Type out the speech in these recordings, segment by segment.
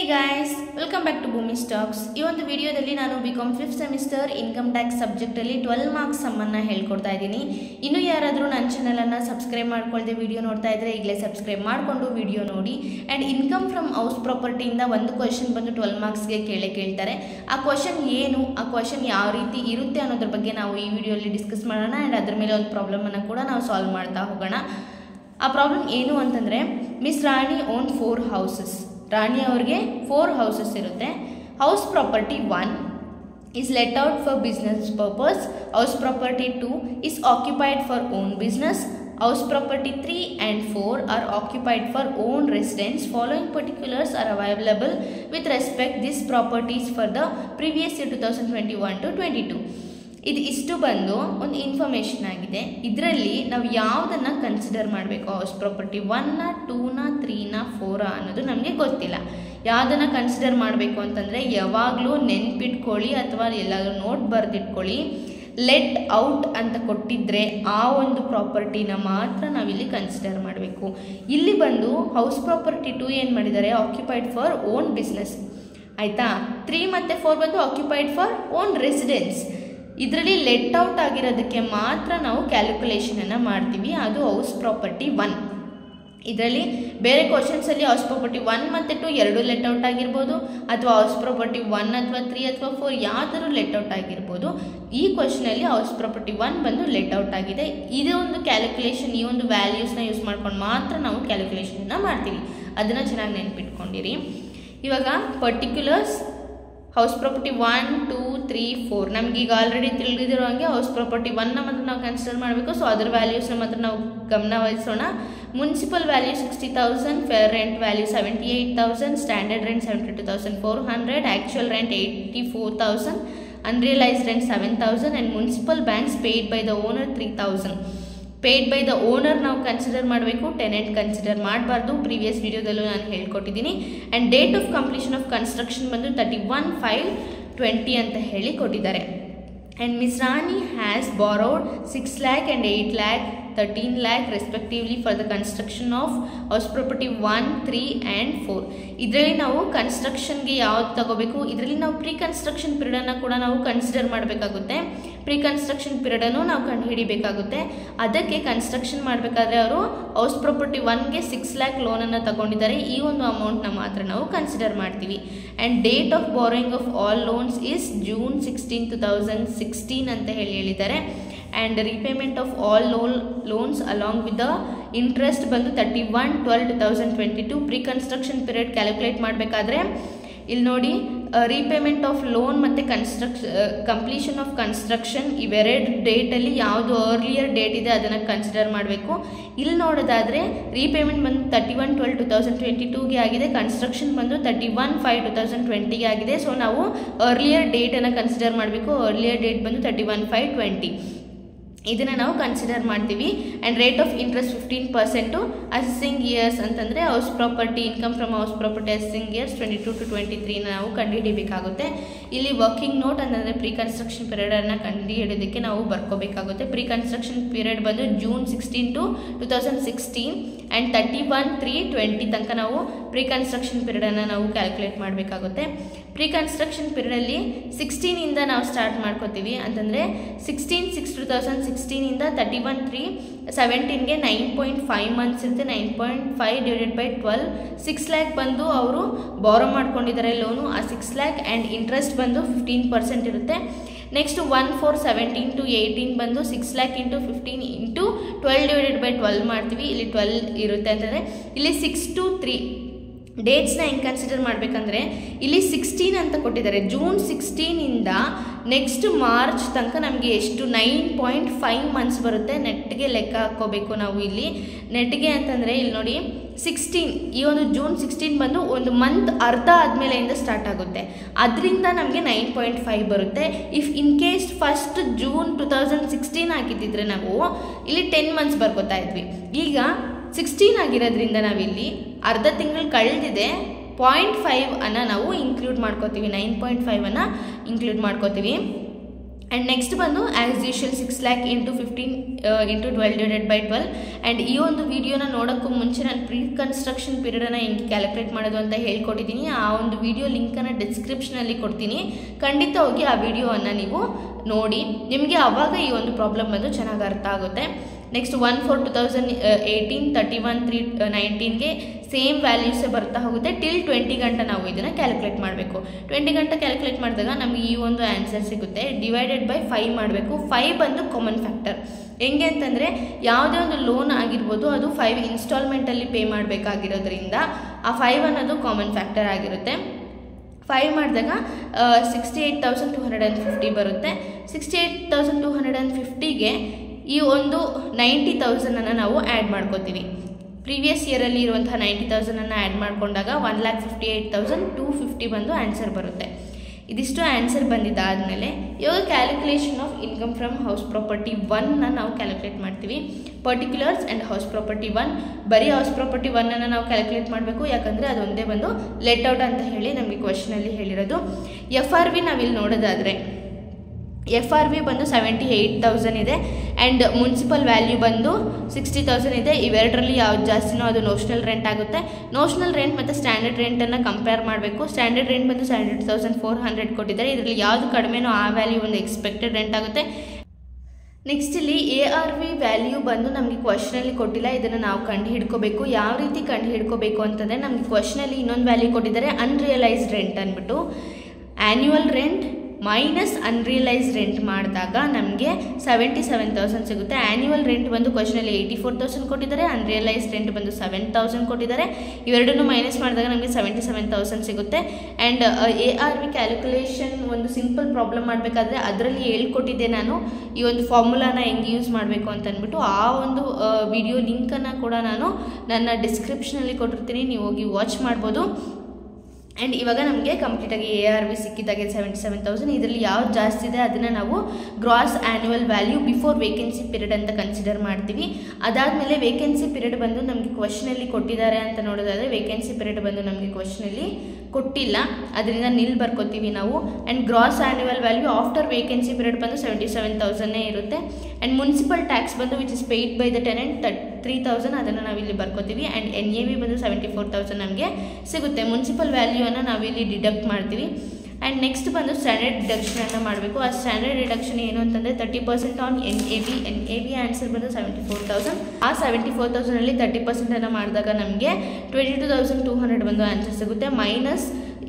guys, welcome back to Bhumi Talks. ಈ ಒಂದು ವಿಡಿಯೋದಲ್ಲಿ ನಾನು BCom 5th semester income tax subject ಅಲ್ಲಿ 12 ಮಾರ್ಕ್ಸ್ ಸಮ್ ಅನ್ನು ಹೇಳ್ಕೊಡ್ತಾ ಇದ್ದೀನಿ. ಇನ್ನು ಯಾರಾದರೂ ನನ್ನ ಚಾನೆಲ್ ಅನ್ನು ಸಬ್ಸ್ಕ್ರೈಬ್ ಮಾಡ್ಕೊಳ್ಳದೆ ವಿಡಿಯೋ ನೋಡ್ತಾ ಇದ್ರೆ ಈಗಲೇ ಸಬ್ಸ್ಕ್ರೈಬ್ ಮಾಡಿಕೊಂಡು ವಿಡಿಯೋ ನೋಡಿ. And income from house property ಇಂದ ಒಂದು ಕ್ವೆಶ್ಚನ್ ಬಂದು 12 ಮಾರ್ಕ್ಸ್ ಗೆ ಕೇಳ್ತಾರೆ. ಆ ಕ್ವೆಶ್ಚನ್ ಏನು, ಆ ಕ್ವೆಶ್ಚನ್ ಯಾವ ರೀತಿ ಇರುತ್ತೆ ಅನ್ನೋದ್ರ ಬಗ್ಗೆ ನಾವು ಈ ವಿಡಿಯೋಲಿ ಡಿಸ್ಕಸ್ ಮಾಡೋಣ. ಅಂಡ್ ಅದರ ಮೇಲೆ ಒಂದು ಪ್ರಾಬ್ಲಮ್ ಅನ್ನು ಕೂಡ ನಾವು ಸಾಲ್ವ್ ಮಾಡ್ತಾ ಹೋಗೋಣ. ಆ ಪ್ರಾಬ್ಲಮ್ ಏನು ಅಂತಂದ್ರೆ, ಮಿಸ್ ರಾಣಿ ಓನ್ 4 ಹೌಸಸ್. ರಾಣಿ ಅವ್ರಿಗೆ 4 ಹೌಸಸ್ ಇರುತ್ತೆ. House property 1 is let out for business purpose. House property 2 is occupied for own business. House property 3 and 4 are occupied for own residence. Following particulars are available with respect these properties for the previous year 2021 to 22. ಇದು ಇಷ್ಟು ಬಂದು ಒಂದು information ಆಗಿದೆ. ಇದರಲ್ಲಿ ನಾವು ಯಾವುದನ್ನು consider ಮಾಡಬೇಕು, house property 1ನ 2ನ 3ನ 4 ಅನ್ನೋದು ನಮಗೆ ಗೊತ್ತಿಲ್ಲ. ಯಾವುದನ್ನು ಕನ್ಸಿಡರ್ ಮಾಡಬೇಕು ಅಂತಂದರೆ, ಯಾವಾಗಲೂ ನೆನ್ಪಿಟ್ಕೊಳ್ಳಿ ಅಥವಾ ಎಲ್ಲಾದರೂ ನೋಟ್ ಬರೆದಿಟ್ಕೊಳ್ಳಿ. ಲೆಟ್ ಔಟ್ ಅಂತ ಕೊಟ್ಟಿದ್ರೆ ಆ ಒಂದು ಪ್ರಾಪರ್ಟಿನ ಮಾತ್ರ ನಾವಿಲ್ಲಿ ಕನ್ಸಿಡರ್ ಮಾಡಬೇಕು. ಇಲ್ಲಿ ಬಂದು ಹೌಸ್ ಪ್ರಾಪರ್ಟಿ 2 ಏನು ಮಾಡಿದ್ದಾರೆ, ಆಕ್ಯುಪೈಡ್ ಫಾರ್ ಓನ್ ಬಿಸ್ನೆಸ್ ಆಯಿತಾ. 3 ಮತ್ತು 4 ಬಂದು ಆಕ್ಯುಪೈಡ್ ಫಾರ್ ಓನ್ ರೆಸಿಡೆನ್ಸ್. ಇದರಲ್ಲಿ ಲೆಟ್ ಔಟ್ ಆಗಿರೋದಕ್ಕೆ ಮಾತ್ರ ನಾವು ಕ್ಯಾಲ್ಕುಲೇಷನನ್ನು ಮಾಡ್ತೀವಿ, ಅದು ಹೌಸ್ ಪ್ರಾಪರ್ಟಿ 1. ಇದರಲ್ಲಿ ಬೇರೆ ಕ್ವಶನ್ಸಲ್ಲಿ ಹೌಸ್ ಪ್ರಾಪರ್ಟಿ 1 ಮತ್ತು 2 ಎರಡು ಲೆಟ್ ಔಟ್ ಆಗಿರ್ಬೋದು, ಅಥವಾ ಹೌಸ್ ಪ್ರಾಪರ್ಟಿ 1 ಅಥವಾ 3 ಅಥವಾ 4 ಯಾವ್ದಾದ್ರು ಲೆಟ್ ಔಟ್ ಆಗಿರ್ಬೋದು. ಈ ಕ್ವಶನಲ್ಲಿ ಹೌಸ್ ಪ್ರಾಪರ್ಟಿ 1 ಬಂದು ಲೆಟ್ ಔಟ್ ಆಗಿದೆ. ಇದು ಒಂದು ಕ್ಯಾಲ್ಕುಲೇಷನ್, ಈ ಒಂದು ವ್ಯಾಲ್ಯೂಸ್ನ ಯೂಸ್ ಮಾಡ್ಕೊಂಡು ಮಾತ್ರ ನಾವು ಕ್ಯಾಲ್ಕುಲೇಷನನ್ನು ಮಾಡ್ತೀವಿ. ಅದನ್ನು ಚೆನ್ನಾಗಿ ನೆನ್ಪಿಟ್ಕೊಂಡಿರಿ. ಇವಾಗ ಪರ್ಟಿಕ್ಯುಲರ್ಸ್ ಹೌಸ್ ಪ್ರಾಪರ್ಟಿ 1, 2, 3, 4 ನಮ್ಗೆ ಈಗ ಆಲ್ರೆಡಿ ತಿಳಿದಿರೋ ಹಾಗೆ ಹೌಸ್ ಪ್ರಾಪರ್ಟಿ 1ನ ಮಾತ್ರ ನಾವು ಕನ್ಸಿಡರ್ ಮಾಡಬೇಕು. ಸೊ ಅದರ ವ್ಯಾಲ್ಯೂಸ್ನ ಮಾತ್ರ ನಾವು ಗಮನ ವಹಿಸೋಣ. Municipal value 60,000, fair rent value 78,000, standard rent 72,400, actual rent 84,000, unrealised rent 7,000 and municipal banks paid by the owner 3,000. Paid by the owner ನಾವು ಕನ್ಸಿಡರ್ ಮಾಡಬೇಕು, ಟೆನೆಂಟ್ ಕನ್ಸಿಡರ್ ಮಾಡಬಾರ್ದು. ಪ್ರೀವಿಯಸ್ ವಿಡಿಯೋದಲ್ಲೂ ನಾನು ಹೇಳ್ಕೊಟ್ಟಿದ್ದೀನಿ. And date of completion of construction ಬಂದು 31/5/20 ಅಂತ ಹೇಳಿ ಕೊಟ್ಟಿದ್ದಾರೆ. And Miss Rani has borrowed 6 lakh and 8 lakh 13 lakh respectively for the construction of house property 1, 3 and 4. ಇದರಲ್ಲಿ ನಾವು ಕನ್ಸ್ಟ್ರಕ್ಷನ್ಗೆ ಯಾವ್ದು ತಗೋಬೇಕು, ಇದರಲ್ಲಿ ನಾವು ಪ್ರೀ ಕನ್ಸ್ಟ್ರಕ್ಷನ್ ಪೀರಿಯಡನ್ನು ಕೂಡ ನಾವು ಕನ್ಸಿಡರ್ ಮಾಡಬೇಕಾಗುತ್ತೆ. ಪ್ರೀ ಕನ್ಸ್ಟ್ರಕ್ಷನ್ ಪೀರಿಯಡನ್ನು ನಾವು ಕಂಡುಹಿಡಿಬೇಕಾಗುತ್ತೆ. ಅದಕ್ಕೆ ಕನ್ಸ್ಟ್ರಕ್ಷನ್ ಮಾಡಬೇಕಾದ್ರೆ ಅವರು ಹೌಸ್ ಪ್ರಾಪರ್ಟಿ 1ಗೆ 6 lakh ಲೋನನ್ನು ತಗೊಂಡಿದ್ದಾರೆ. ಈ ಒಂದು ಅಮೌಂಟ್ನ ಮಾತ್ರ ನಾವು ಕನ್ಸಿಡರ್ ಮಾಡ್ತೀವಿ. And date of borrowing of all loans is June 16, 2016 ಅಂತ ಹೇಳಿದ್ದಾರೆ. And repayment of all loans along with the interest ಬಂದು 31/12/2022. ಪ್ರೀ ಕನ್ಸ್ಟ್ರಕ್ಷನ್ ಪೀರಿಯಡ್ ಕ್ಯಾಲ್ಕುಲೇಟ್ ಮಾಡಬೇಕಾದ್ರೆ ಇಲ್ಲಿ ನೋಡಿ, ರೀಪೇಮೆಂಟ್ ಆಫ್ ಲೋನ್ ಮತ್ತು ಕಂಪ್ಲೀಷನ್ ಆಫ್ ಕನ್ಸ್ಟ್ರಕ್ಷನ್ ಇವೆರಡು ಡೇಟಲ್ಲಿ ಯಾವುದು ಅರ್ಲಿಯರ್ ಡೇಟ್ ಇದೆ ಅದನ್ನು ಕನ್ಸಿಡರ್ ಮಾಡಬೇಕು. ಇಲ್ಲಿ ನೋಡೋದಾದರೆ ರೀಪೇಮೆಂಟ್ ಬಂದು 31/12/2022ಗೆ ಆಗಿದೆ, ಕನ್ಸ್ಟ್ರಕ್ಷನ್ ಬಂದು 31/5/2020ಗೆ ಆಗಿದೆ. ಸೊ ನಾವು ಅರ್ಲಿಯರ್ ಡೇಟನ್ನು ಕನ್ಸಿಡರ್ ಮಾಡಬೇಕು. ಅರ್ಲಿಯರ್ ಡೇಟ್ ಬಂದು 31/5/20. ಇದನ್ನು ನಾವು ಕನ್ಸಿಡರ್ ಮಾಡ್ತೀವಿ. And rate of interest 15%. Assessing years ಅಂತಂದರೆ house property income from house property assessing years 22 to 23 ನಾವು ಕಂಡುಹಿಡಿಬೇಕಾಗುತ್ತೆ. ಇಲ್ಲಿ ವರ್ಕಿಂಗ್ ನೋಟ್ ಅಂತಂದರೆ ಪ್ರೀ ಕನ್ಸ್ಟ್ರಕ್ಷನ್ ಪೀರಿಯಡನ್ನು ಕಂಡುಹಿಡಿಯೋದಕ್ಕೆ ನಾವು ಬರ್ಕೋಬೇಕಾಗುತ್ತೆ. ಪ್ರೀ ಕನ್ಸ್ಟ್ರಕ್ಷನ್ ಪೀರಿಯಡ್ ಬಂದು June 16 to 2016 ಆ್ಯಂಡ್ 31/3/20 ತನಕ ನಾವು ಪ್ರೀ ಕನ್ಸ್ಟ್ರಕ್ಷನ್ ಪೀರಿಯಡನ್ನು ನಾವು ಕ್ಯಾಲ್ಕುಲೇಟ್ ಮಾಡಬೇಕಾಗುತ್ತೆ. ಪ್ರೀ ಕನ್ಸ್ಟ್ರಕ್ಷನ್ ಪೀರಿಯಡಲ್ಲಿ 16ಇಂದ ನಾವು ಸ್ಟಾರ್ಟ್ ಮಾಡ್ಕೋತೀವಿ. ಅಂತಂದರೆ 16/6/2016 ಇಂದ 31/3/17ಗೆ 9.5 ಮಂತ್ಸ್ ಇರುತ್ತೆ. 9.5 ಡಿವೈಡೆಡ್ ಬೈ 12, 6 lakh ಬಂದು ಅವರು ಬಾರೋ ಮಾಡ್ಕೊಂಡಿದ್ದಾರೆ ಲೋನು. ಆ 6 lakh ಆ್ಯಂಡ್ ಇಂಟ್ರೆಸ್ಟ್ ಬಂದು 15% ಇರುತ್ತೆ. ನೆಕ್ಸ್ಟ್ 1/4/17 to 18 ಬಂದು 6 lakh into 15 into 12 divided by 12 ಮಾಡ್ತೀವಿ. ಇಲ್ಲಿ 12 ಇರುತ್ತೆ ಅಂತಂದರೆ ಇಲ್ಲಿ 6 to 3 ಡೇಟ್ಸ್ನ ಹೆಂಗೆ ಕನ್ಸಿಡರ್ ಮಾಡಬೇಕಂದ್ರೆ, ಇಲ್ಲಿ 16 ಅಂತ ಕೊಟ್ಟಿದ್ದಾರೆ. June 16ಇಂದ ನೆಕ್ಸ್ಟ್ ಮಾರ್ಚ್ ತನಕ ನಮಗೆ ಎಷ್ಟು 9.5 ಮಂತ್ಸ್ ಬರುತ್ತೆ. ನೆಟ್ಗೆ ಲೆಕ್ಕ ಹಾಕ್ಕೋಬೇಕು ನಾವು ಇಲ್ಲಿ. ನೆಟ್ಗೆ ಅಂತಂದರೆ ಇಲ್ಲಿ ನೋಡಿ 16, ಈ ಒಂದು June 16 ಬಂದು ಒಂದು ಮಂತ್ ಅರ್ಧ ಆದಮೇಲೆಯಿಂದ ಸ್ಟಾರ್ಟ್ ಆಗುತ್ತೆ. ಅದರಿಂದ ನಮಗೆ 9.5 ಬರುತ್ತೆ. If in case first June 2016 ಹಾಕಿದ್ದಿದ್ರೆ ನಾವು ಇಲ್ಲಿ 10 ಮಂತ್ಸ್ ಬರ್ಕೋತಾ ಇದ್ವಿ. ಈಗ 16 ಆಗಿರೋದ್ರಿಂದ ನಾವಿಲ್ಲಿ ಅರ್ಧ ತಿಂಗಳು ಕಳೆದಿದೆ, 0.5 ಅನ್ನು ನಾವು ಇನ್ಕ್ಲೂಡ್ ಮಾಡ್ಕೋತೀವಿ. 9.5 ಅನ್ನು ಇನ್ಕ್ಲೂಡ್ ಮಾಡ್ಕೋತೀವಿ. ಆ್ಯಂಡ್ ನೆಕ್ಸ್ಟ್ ಬಂದು as usual 6 lakh into 15 into 12 divided by 12. And ಈ ಒಂದು ವಿಡಿಯೋನ ನೋಡೋಕ್ಕೂ ಮುಂಚೆ ನಾನು ಪ್ರೀ ಕನ್ಸ್ಟ್ರಕ್ಷನ್ ಪೀರಿಯಡನ್ನು ಹೆಂಗೆ ಕ್ಯಾಲ್ಕುಲೇಟ್ ಮಾಡೋದು ಅಂತ ಹೇಳ್ಕೊಟ್ಟಿದ್ದೀನಿ. ಆ ಒಂದು ವಿಡಿಯೋ ಲಿಂಕನ್ನು ಡಿಸ್ಕ್ರಿಪ್ಷನಲ್ಲಿ ಕೊಡ್ತೀನಿ, ಖಂಡಿತ ಹೋಗಿ ಆ ವಿಡಿಯೋವನ್ನು ನೀವು ನೋಡಿ, ನಿಮಗೆ ಆವಾಗ ಈ ಒಂದು ಪ್ರಾಬ್ಲಮ್ ಬಂದು ಚೆನ್ನಾಗಿ ಅರ್ಥ ಆಗುತ್ತೆ. ನೆಕ್ಸ್ಟ್ 1/4/2018, 31/3/19ಗೆ ಸೇಮ್ ವ್ಯಾಲ್ಯೂಸೇ ಬರ್ತಾ ಹೋಗುತ್ತೆ. ಟಿಲ್ 20 ಗಂಟೆ ನಾವು ಇದನ್ನು ಕ್ಯಾಲ್ಕುಲೇಟ್ ಮಾಡಬೇಕು. 20 ಗಂಟೆ ಕ್ಯಾಲ್ಕುಲೇಟ್ ಮಾಡಿದಾಗ ನಮಗೆ ಈ ಒಂದು ಆನ್ಸರ್ ಸಿಗುತ್ತೆ. ಡಿವೈಡೆಡ್ ಬೈ 5 ಮಾಡಬೇಕು. 5 ಬಂದು ಕಾಮನ್ ಫ್ಯಾಕ್ಟರ್. ಹೆಂಗೆ ಅಂತಂದರೆ ಯಾವುದೇ ಒಂದು ಲೋನ್ ಆಗಿರ್ಬೋದು, ಅದು 5 ಇನ್ಸ್ಟಾಲ್ಮೆಂಟಲ್ಲಿ ಪೇ ಮಾಡಬೇಕಾಗಿರೋದ್ರಿಂದ ಆ 5 ಅನ್ನೋದು ಕಾಮನ್ ಫ್ಯಾಕ್ಟರ್ ಆಗಿರುತ್ತೆ. 5 ಮಾಡಿದಾಗ 68,250 ಬರುತ್ತೆ. 68,250ಗೆ ಈ ಒಂದು 90,000 ನಾವು ಆ್ಯಡ್ ಮಾಡ್ಕೋತೀವಿ. ಪ್ರೀವಿಯಸ್ ಇಯರಲ್ಲಿ ಇರುವಂತಹ 90,000 ಆ್ಯಡ್ ಮಾಡಿಕೊಂಡಾಗ 1,58,250 ಬಂದು ಆನ್ಸರ್ ಬರುತ್ತೆ. ಇದಿಷ್ಟು ಆನ್ಸರ್ ಬಂದಿದ್ದಾದಮೇಲೆ ಇವಾಗ calculation of income from house property 1ನ ನಾವು ಕ್ಯಾಲ್ಕುಲೇಟ್ ಮಾಡ್ತೀವಿ. ಪರ್ಟಿಕ್ಯುಲರ್ಸ್ ಆ್ಯಂಡ್ ಹೌಸ್ ಪ್ರಾಪರ್ಟಿ 1, ಬರೀ ಹೌಸ್ ಪ್ರಾಪರ್ಟಿ 1ಅನ್ನು ನಾವು ಕ್ಯಾಲ್ಕುಲೇಟ್ ಮಾಡಬೇಕು, ಯಾಕಂದರೆ ಅದೊಂದೇ ಬಂದು ಲೆಟ್ ಔಟ್ ಅಂತ ಹೇಳಿ ನಮಗೆ ಕ್ವಶನಲ್ಲಿ ಹೇಳಿರೋದು. FRV ನಾವಿಲ್ಲಿ ನೋಡೋದಾದರೆ FRV ಬಂದು 78,000 ಇದೆ. ಆ್ಯಂಡ್ ಮುನ್ಸಿಪಲ್ ವ್ಯಾಲ್ಯೂ ಬಂದು 60,000 ಇದೆ. ಇವೆರಡರಲ್ಲಿ ಯಾವ್ದು ಜಾಸ್ತಿನೋ ಅದು ನೋಷನಲ್ ರೆಂಟ್ ಆಗುತ್ತೆ. ನೋಷನಲ್ ರೆಂಟ್ ಮತ್ತು ಸ್ಟ್ಯಾಂಡರ್ಡ್ ರೆಂಟನ್ನು ಕಂಪೇರ್ ಮಾಡಬೇಕು. ಸ್ಟ್ಯಾಂಡರ್ಡ್ ರೆಂಟ್ ಬಂದು 78,400 ಕೊಟ್ಟಿದ್ದಾರೆ. ಇದರಲ್ಲಿ ಯಾವುದು ಕಡಿಮೆನೋ ಆ ವ್ಯಾಲ್ಯೂ ಒಂದು ಎಕ್ಸ್ಪೆಕ್ಟೆಡ್ ರೆಂಟ್ ಆಗುತ್ತೆ. ನೆಕ್ಸ್ಟ್ ಇಲ್ಲಿ ARV ವ್ಯಾಲ್ಯೂ ಬಂದು ನಮಗೆ ಕ್ವಶನಲ್ಲಿ ಕೊಟ್ಟಿಲ್ಲ, ಇದನ್ನು ನಾವು ಕಂಡು ಹಿಡ್ಕೋಬೇಕು. ಯಾವ ರೀತಿ ಕಂಡು ಹಿಡ್ಕೋಬೇಕು ಅಂತಂದರೆ ನಮಗೆ ಕ್ವಶನಲ್ಲಿ ಇನ್ನೊಂದು ವ್ಯಾಲ್ಯೂ ಕೊಟ್ಟಿದ್ದಾರೆ, ಅನ್ರಿಯಲೈಸ್ಡ್ ರೆಂಟ್ ಅಂದ್ಬಿಟ್ಟು. Annual rent minus unrealised rent ಮಾಡಿದಾಗ ನಮಗೆ 77,000 ಸಿಗುತ್ತೆ. ಆ್ಯನ್ಯುವಲ್ ರೆಂಟ್ ಬಂದು ಕ್ವಶನಲ್ಲಿ 84,000 ಕೊಟ್ಟಿದ್ದಾರೆ, ಅನ್ರಿಯಲೈಸ್ ರೆಂಟ್ ಬಂದು 7,000 ಕೊಟ್ಟಿದ್ದಾರೆ. ಇವೆರಡನ್ನು ಮೈನಸ್ ಮಾಡಿದಾಗ ನಮಗೆ 77,000 ಸಿಗುತ್ತೆ. ಆ್ಯಂಡ್ ARV ಕ್ಯಾಲ್ಕುಲೇಷನ್ ಒಂದು ಸಿಂಪಲ್ ಪ್ರಾಬ್ಲಮ್ ಮಾಡಬೇಕಾದ್ರೆ ಅದರಲ್ಲಿ ಹೇಳ್ಕೊಟ್ಟಿದ್ದೆ ನಾನು ಈ ಒಂದು ಫಾರ್ಮುಲಾನ ಹೆಂಗೆ ಯೂಸ್ ಮಾಡಬೇಕು ಅಂತ ಅಂದ್ಬಿಟ್ಟು. ಆ ಒಂದು ವಿಡಿಯೋ ಲಿಂಕನ್ನು ಕೂಡ ನಾನು ನನ್ನ ಡಿಸ್ಕ್ರಿಪ್ಷನಲ್ಲಿ ಕೊಟ್ಟಿರ್ತೀನಿ, ನೀವು ಹೋಗಿ ವಾಚ್ ಮಾಡ್ಬೋದು. ಆ್ಯಂಡ್ ಇವಾಗ ನಮಗೆ ಕಂಪ್ಲೀಟಾಗಿ ARV ಸಿಕ್ಕಿದ್ದಾಗೆ 77,000. ಇದರಲ್ಲಿ ಯಾವ್ದು ಜಾಸ್ತಿ ಇದೆ ಅದನ್ನು ನಾವು gross annual value before vacancy period ಅಂತ ಕನ್ಸಿಡರ್ ಮಾಡ್ತೀವಿ. ಅದಾದಮೇಲೆ ವೇಕೆನ್ಸಿ ಪೀರಿಯಡ್ ಬಂದು ನಮಗೆ ಕ್ವಶನಲ್ಲಿ ಕೊಟ್ಟಿದ್ದಾರೆ ಅಂತ ನೋಡೋದಾದರೆ ವೇಕೆನ್ಸಿ ಪೀರಿಯಡ್ ಬಂದು ನಮಗೆ ಕ್ವಶನಲ್ಲಿ ಕೊಟ್ಟಿಲ್ಲ, ಅದರಿಂದ ನಿಲ್ ಬರ್ಕೋತೀವಿ ನಾವು. And gross annual value after vacancy period ಬಂದು 77,000 ಇರುತ್ತೆ. ಆ್ಯಂಡ್ ಮುನ್ಸಿಪಲ್ ಟ್ಯಾಕ್ಸ್ ಬಂದು which is paid by the tenant 3,000, ಅದನ್ನು ನಾವಿಲ್ಲಿ ಬರ್ಕೋತೀವಿ. ಆ್ಯಂಡ್ NAV ಬಂದು 74,000 ನಮಗೆ ಸಿಗುತ್ತೆ. ಮುನ್ಸಿಪಲ್ ವ್ಯಾಲ್ಯೂವನ್ನು ನಾವಿಲ್ಲಿ ಡಿಡಕ್ಟ್ ಮಾಡ್ತೀವಿ. ಆ್ಯಂಡ್ ನೆಕ್ಸ್ಟ್ ಬಂದು ಸ್ಟ್ಯಾಂಡರ್ಡ್ ಡಿಡಕ್ಷನನ್ನು ಮಾಡಬೇಕು. ಆ ಸ್ಟ್ಯಾಂಡರ್ಡ್ ಡಿಡಕ್ಷನ್ ಏನು ಅಂತಂದರೆ 30% ಆನ್ NAV ಆನ್ಸರ್ ಬಂದು 74,000. ಆ 74,000ಅಲ್ಲಿ 30% ಮಾಡಿದಾಗ ನಮಗೆ 22,200 ಬಂದು ಆನ್ಸರ್ ಸಿಗುತ್ತೆ. ಮೈನಸ್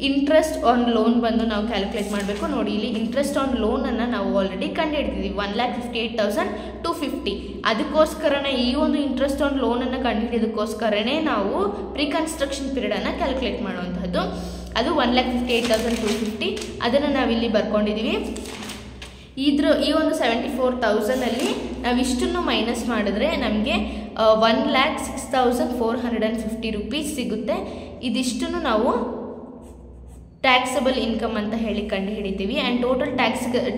ಇಂಟ್ರೆಸ್ಟ್ ಆನ್ ಲೋನ್ ಬಂದು ನಾವು ಕ್ಯಾಲ್ಕುಲೇಟ್ ಮಾಡಬೇಕು. ನೋಡಿ ಇಲ್ಲಿ ಇಂಟ್ರೆಸ್ಟ್ ಆನ್ ಲೋನನ್ನು ನಾವು ಆಲ್ರೆಡಿ ಕಂಡುಹಿಡಿದಿದ್ದೀವಿ 1,58,250. ಅದಕ್ಕೋಸ್ಕರನೇ ಈ ಒಂದು ಇಂಟ್ರೆಸ್ಟ್ ಆನ್ ಲೋನನ್ನು ಕಂಡುಹಿಡಿಯೋದಕ್ಕೋಸ್ಕರನೇ ನಾವು ಪ್ರೀ ಕನ್ಸ್ಟ್ರಕ್ಷನ್ ಪೀರಿಯಡನ್ನು ಕ್ಯಾಲ್ಕುಲೇಟ್ ಮಾಡುವಂಥದ್ದು. ಅದು 1,58,250, ಅದನ್ನು ನಾವಿಲ್ಲಿ ಬರ್ಕೊಂಡಿದ್ದೀವಿ. ಈ ಒಂದು 74,000ಅಲ್ಲಿ ನಾವು ಇಷ್ಟನ್ನು ಮೈನಸ್ ಮಾಡಿದ್ರೆ ನಮಗೆ 1,06,450 ರೂಪೀಸ್ ಸಿಗುತ್ತೆ. ಇದಿಷ್ಟನ್ನು ನಾವು ಟ್ಯಾಕ್ಸಬಲ್ ಇನ್ಕಮ್ ಅಂತ ಹೇಳಿ ಕಂಡು ಹಿಡಿತೀವಿ. And total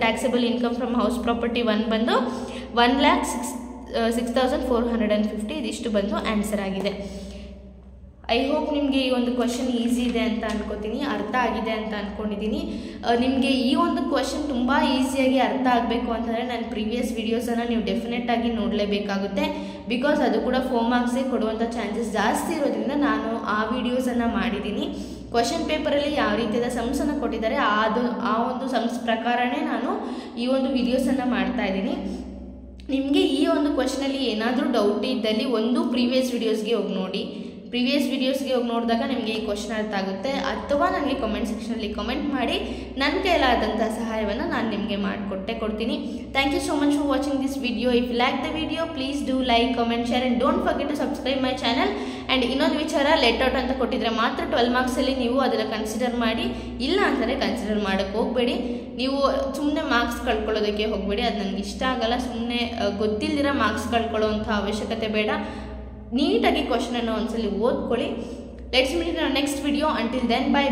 taxable income from house property 1 ಬಂದು 1,06,450. ಇದಿಷ್ಟು ಬಂದು ಆನ್ಸರ್ ಆಗಿದೆ. ಐ ಹೋಪ್ ನಿಮಗೆ ಈ ಒಂದು ಕ್ವಶನ್ ಈಸಿ ಇದೆ ಅಂತ ಅನ್ಕೋತೀನಿ, ಅರ್ಥ ಆಗಿದೆ ಅಂತ ಅಂದ್ಕೊಂಡಿದ್ದೀನಿ. ನಿಮಗೆ ಈ ಒಂದು ಕ್ವಶನ್ ತುಂಬ ಈಸಿಯಾಗಿ ಅರ್ಥ ಆಗಬೇಕು ಅಂತಂದರೆ ನನ್ನ ಪ್ರೀವಿಯಸ್ ವೀಡಿಯೋಸನ್ನು ನೀವು ಡೆಫಿನೆಟಾಗಿ ನೋಡಲೇಬೇಕಾಗುತ್ತೆ. ಬಿಕಾಸ್ ಅದು ಕೂಡ 4 ಮಾರ್ಕ್ಸ್ಗೆ ಕೊಡುವಂಥ ಚಾನ್ಸಸ್ ಜಾಸ್ತಿ ಇರೋದ್ರಿಂದ ನಾನು ಆ ವಿಡಿಯೋಸನ್ನು ಮಾಡಿದ್ದೀನಿ. ಕ್ವಶನ್ ಪೇಪರಲ್ಲಿ ಯಾವ ರೀತಿಯಾದ ಸಮ್ಸನ್ನು ಕೊಟ್ಟಿದ್ದಾರೆ ಆ ಒಂದು ಸಮ್ಸ್ ಪ್ರಕಾರನೇ ನಾನು ಈ ಒಂದು ವಿಡಿಯೋಸನ್ನು ಮಾಡ್ತಾ ಇದ್ದೀನಿ. ನಿಮಗೆ ಈ ಒಂದು ಕ್ವಶನಲ್ಲಿ ಏನಾದರೂ ಡೌಟ್ ಇದ್ದಲ್ಲಿ ಒಂದು ಪ್ರೀವಿಯಸ್ ವೀಡಿಯೋಸ್ಗೆ ಹೋಗಿ ನೋಡಿ. ಪ್ರೀವಿಯಸ್ ವೀಡಿಯೋಸ್ಗೆ ಹೋಗಿ ನೋಡಿದಾಗ ನಿಮಗೆ ಈ ಕ್ವಶನ್ ಅರ್ಥ ಆಗುತ್ತೆ. ಅಥವಾ ನನಗೆ ಕಮೆಂಟ್ ಸೆಕ್ಷನಲ್ಲಿ ಕಮೆಂಟ್ ಮಾಡಿ ನನ್ನ ಕೈಲಾದಂಥ ಸಹಾಯವನ್ನು ನಾನು ನಿಮಗೆ ಕೊಡ್ತೀನಿ. Thank you so much for watching this video. If you like the video please do like, comment, share and don't forget to subscribe my channel. And ಇನ್ನೊಂದು ವಿಚಾರ, ಲೆಟ್ ಔಟ್ ಅಂತ ಕೊಟ್ಟಿದ್ರೆ ಮಾತ್ರ 12 ಮಾರ್ಕ್ಸಲ್ಲಿ ನೀವು ಅದನ್ನು ಕನ್ಸಿಡರ್ ಮಾಡಿ, ಇಲ್ಲ ಅಂತಲೇ ಕನ್ಸಿಡರ್ ಮಾಡೋಕ್ಕೆ ಹೋಗಬೇಡಿ. ನೀವು ಸುಮ್ಮನೆ ಮಾರ್ಕ್ಸ್ ಕಳ್ಕೊಳ್ಳೋದಕ್ಕೆ ಹೋಗಬೇಡಿ, ಅದು ನನಗೆ ಇಷ್ಟ ಆಗಲ್ಲ. ಸುಮ್ಮನೆ ಗೊತ್ತಿಲ್ಲದಿರೋ ಮಾರ್ಕ್ಸ್ ಕಳ್ಕೊಳ್ಳೋವಂಥ ಅವಶ್ಯಕತೆ ಬೇಡ. ನೀಟಾಗಿ ಕ್ವಶನನ್ನು ಒಂದ್ಸಲಿ ಓದ್ಕೊಳ್ಳಿ. Let's meet in next video. Until then, by.